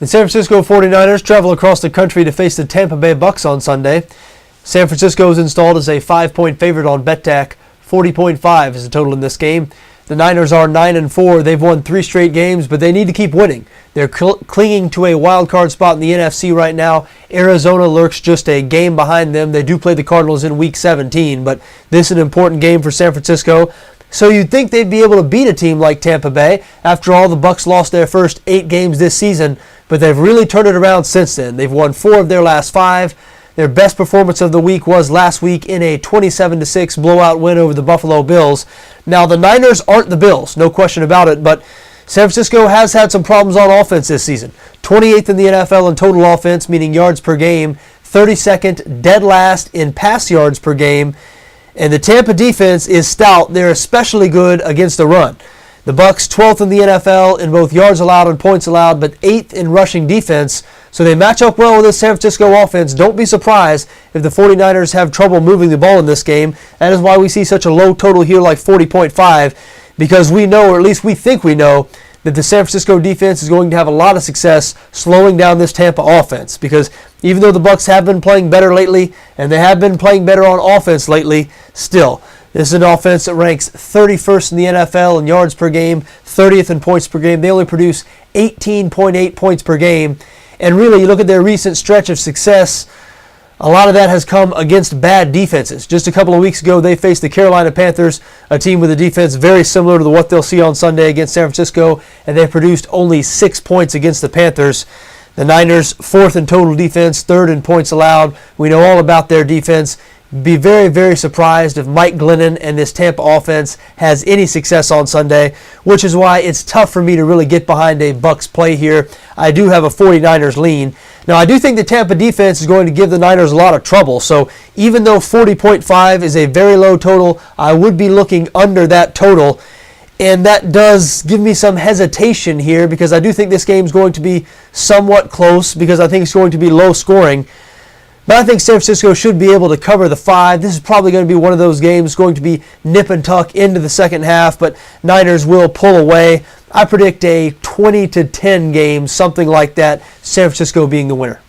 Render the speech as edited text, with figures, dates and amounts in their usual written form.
The San Francisco 49ers travel across the country to face the Tampa Bay Bucs on Sunday. San Francisco is installed as a 5-point favorite on BETDAQ. 40.5 is the total in this game. The Niners are 9-4. They've won 3 straight games, but they need to keep winning. They're clinging to a wild card spot in the NFC right now. Arizona lurks just a game behind them. They do play the Cardinals in Week 17, but this is an important game for San Francisco. So you'd think they'd be able to beat a team like Tampa Bay. After all, the Bucs lost their first 8 games this season, but they've really turned it around since then. They've won 4 of their last 5. Their best performance of the week was last week in a 27-6 blowout win over the Buffalo Bills. Now, the Niners aren't the Bills, no question about it, but San Francisco has had some problems on offense this season. 28th in the NFL in total offense, meaning yards per game, 32nd, dead last in pass yards per game, and the Tampa defense is stout. They're especially good against the run. The Bucs 12th in the NFL in both yards allowed and points allowed, but 8th in rushing defense. So they match up well with this San Francisco offense. Don't be surprised if the 49ers have trouble moving the ball in this game. That is why we see such a low total here like 40.5, because we know, or at least we think we know, that the San Francisco defense is going to have a lot of success slowing down this Tampa offense, because even though the Bucs have been playing better lately, and they have been playing better on offense lately, still, this is an offense that ranks 31st in the NFL in yards per game, 30th in points per game. They only produce 18.8 points per game. And really, you look at their recent stretch of success, a lot of that has come against bad defenses. Just a couple of weeks ago, they faced the Carolina Panthers, a team with a defense very similar to what they'll see on Sunday against San Francisco, and they produced only 6 points against the Panthers. The Niners, 4th in total defense, 3rd in points allowed. We know all about their defense. Be very, very surprised if Mike Glennon and this Tampa offense has any success on Sunday, which is why it's tough for me to really get behind a Bucs play here. I do have a 49ers lean. Now, I do think the Tampa defense is going to give the Niners a lot of trouble, so even though 40.5 is a very low total, I would be looking under that total, and that does give me some hesitation here because I do think this game is going to be somewhat close because I think it's going to be low scoring. But I think San Francisco should be able to cover the 5. This is probably going to be one of those games going to be nip and tuck into the second half, but Niners will pull away. I predict a 20-10 game, something like that, San Francisco being the winner.